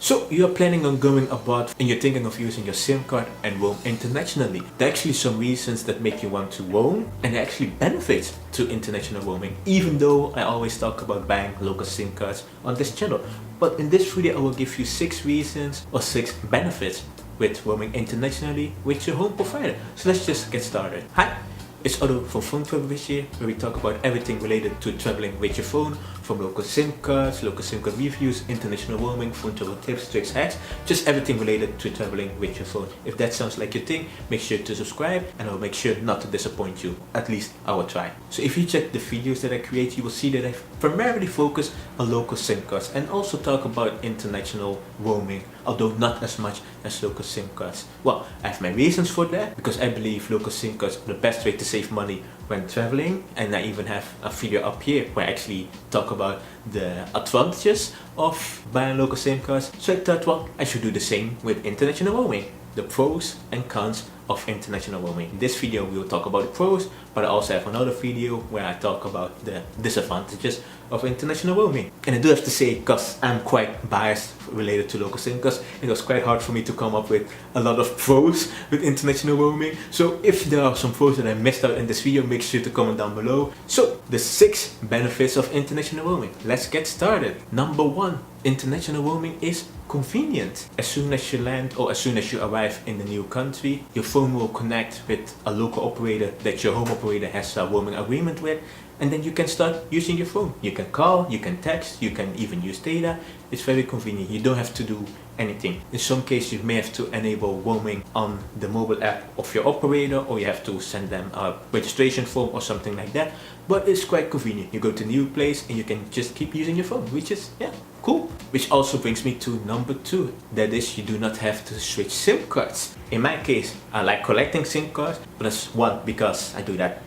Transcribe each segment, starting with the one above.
So you're planning on going abroad and you're thinking of using your SIM card and roam internationally. There are actually some reasons that make you want to roam, and there are actually benefits to international roaming, even though I always talk about buying local SIM cards on this channel. But in this video I will give you 6 reasons or 6 benefits with roaming internationally with your home provider. So let's just get started. Hi! It's Otto from Phone Travel Biz here, where we talk about everything related to traveling with your phone, from local SIM cards, local SIM card reviews, international roaming, phone travel tips, tricks, hacks, just everything related to traveling with your phone. If that sounds like your thing, make sure to subscribe and I'll make sure not to disappoint you. At least I will try. So if you check the videos that I create, you will see that I primarily focus on local SIM cards and also talk about international roaming, although not as much as local SIM cards. Well, I have my reasons for that, because I believe local SIM cards are the best way to save money when traveling, and I even have a video up here where I actually talk about the advantages of buying local SIM cards. So I thought, well, I should do the same with international roaming, the pros and cons of international roaming. In this video we will talk about the pros, but I also have another video where I talk about the disadvantages of international roaming. And I do have to say, because I'm quite biased related to local SIM cards, it was quite hard for me to come up with a lot of pros with international roaming. So if there are some pros that I missed out in this video, make sure to comment down below. So the 6 benefits of international roaming. Let's get started. Number 1, international roaming is convenient. As soon as you land or as soon as you arrive in the new country, your phone will connect with a local operator that your home operator has a roaming agreement with, and then you can start using your phone. You can call, you can text, you can even use data. It's very convenient. You don't have to do anything. In some cases you may have to enable roaming on the mobile app of your operator, or you have to send them a registration form or something like that, but it's quite convenient. You go to a new place and you can just keep using your phone, which is, yeah, cool. Which also brings me to number 2, that is, you do not have to switch SIM cards. In my case, I like collecting SIM cards, but that's 1, because I do that,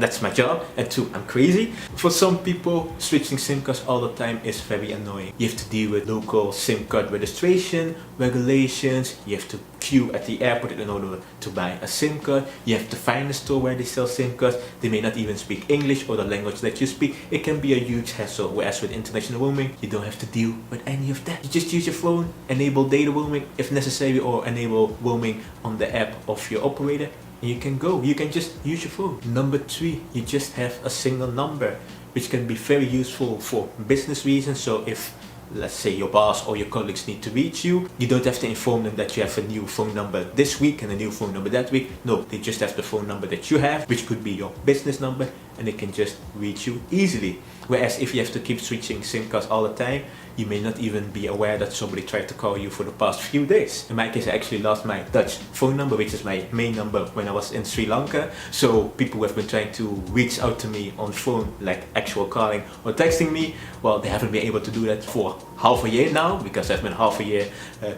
that's my job, and 2, I'm crazy. For some people, switching SIM cards all the time is very annoying. You have to deal with local SIM card registration, regulations, you have to queue at the airport in order to buy a SIM card, you have to find a store where they sell SIM cards, they may not even speak English or the language that you speak. It can be a huge hassle, whereas with international roaming, you don't have to deal with any of that. You just use your phone, enable data roaming if necessary, or enable roaming on the app of your operator, and you can go. You can just use your phone. Number 3, you just have a single number, which can be very useful for business reasons. So if, let's say, your boss or your colleagues need to reach you, you don't have to inform them that you have a new phone number this week and a new phone number that week. No, they just have the phone number that you have, which could be your business number, and they can just reach you easily. Whereas if you have to keep switching SIM cards all the time, you may not even be aware that somebody tried to call you for the past few days. In my case, I actually lost my Dutch phone number, which is my main number, when I was in Sri Lanka. So people who have been trying to reach out to me on phone, like actual calling or texting me, well, they haven't been able to do that for half a year now, because I've been half a year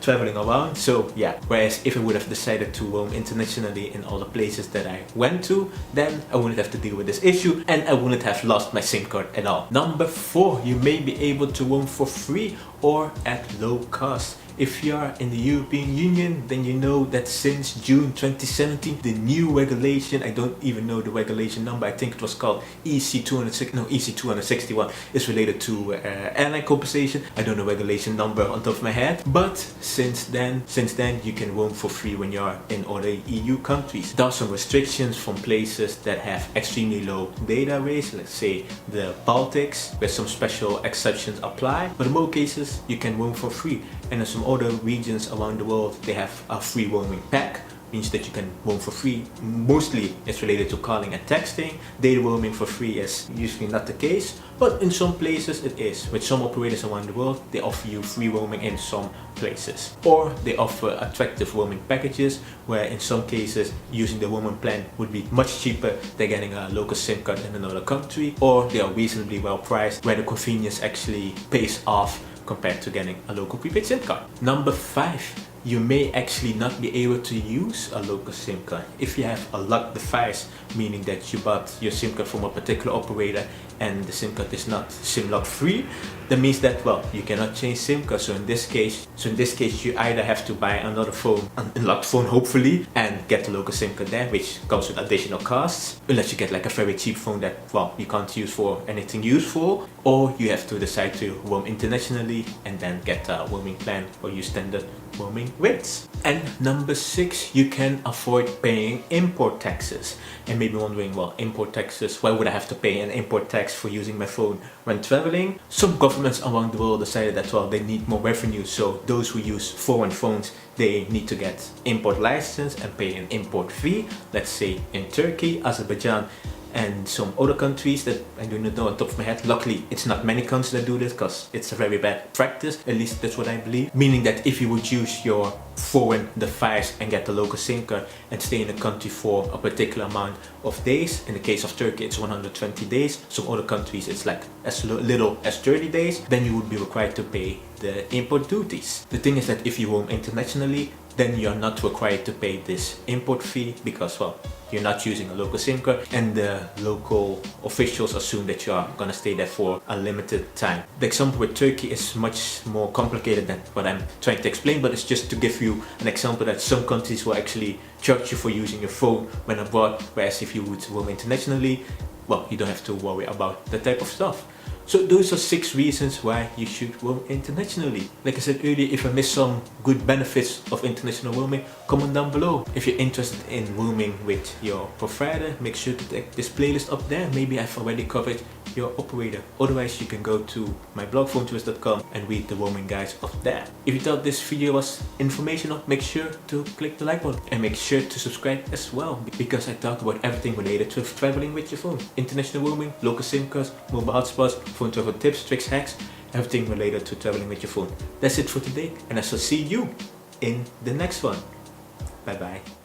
traveling around. So yeah, whereas if I would have decided to roam internationally in all the places that I went to, then I wouldn't have to deal with this issue and I wouldn't have lost my SIM card at all. Number 4, you may be able to roam for free or at low cost. If you are in the European Union, then you know that since June 2017, the new regulation, I don't even know the regulation number, I think it was called EC261, is related to airline compensation. I don't know regulation number on top of my head, but since then you can roam for free when you are in other EU countries. There are some restrictions from places that have extremely low data rates, let's say the Baltics, where some special exceptions apply, but in most cases you can roam for free. And in some other regions around the world, they have a free roaming pack, means that you can roam for free. Mostly it's related to calling and texting. Data roaming for free is usually not the case, but in some places it is. With some operators around the world, they offer you free roaming in some places. Or they offer attractive roaming packages, where in some cases using the roaming plan would be much cheaper than getting a local SIM card in another country, or they are reasonably well priced, where the convenience actually pays off compared to getting a local prepaid SIM card. Number 5, you may actually not be able to use a local SIM card. If you have a locked device, meaning that you bought your SIM card from a particular operator and the SIM card is not SIM lock free, That means that, well, you cannot change SIM card. So in this case, you either have to buy another phone, an unlocked phone hopefully, and get the local SIM card there, which comes with additional costs. Unless you get like a very cheap phone that, well, you can't use for anything useful, or you have to decide to roam internationally and then get a roaming plan or use standard roaming rates. And number 6, you can avoid paying import taxes. And maybe wondering, well, import taxes, why would I have to pay an import tax for using my phone when traveling? Some governments around the world decided that, well, they need more revenue, so those who use foreign phones, they need to get import license and pay an import fee. Let's say in Turkey, Azerbaijan, and some other countries that I do not know on top of my head. Luckily, it's not many countries that do this because it's a very bad practice, at least that's what I believe. Meaning that if you would use your foreign device and get the local SIM card and stay in a country for a particular amount of days, in the case of Turkey it's 120 days, some other countries it's like as little as 30 days, then you would be required to pay the import duties. The thing is that if you roam internationally, then you're not required to pay this import fee because, well, you're not using a local SIM card and the local officials assume that you are gonna stay there for a limited time. The example with Turkey is much more complicated than what I'm trying to explain, but it's just to give you an example that some countries will actually charge you for using your phone when abroad, whereas if you would roam internationally, well, you don't have to worry about that type of stuff. So those are 6 reasons why you should roam internationally. Like I said earlier, if I missed some good benefits of international roaming, comment down below. If you're interested in roaming with your provider, make sure to take this playlist up there. Maybe I've already covered your operator. Otherwise, you can go to my blog phonetours.com and read the roaming guides up there. If you thought this video was informational, make sure to click the like button and make sure to subscribe as well, because I talk about everything related to traveling with your phone. International roaming, local SIM cards, mobile hotspots, phone travel tips, tricks, hacks, everything related to traveling with your phone. That's it for today, and I shall see you in the next one. Bye bye.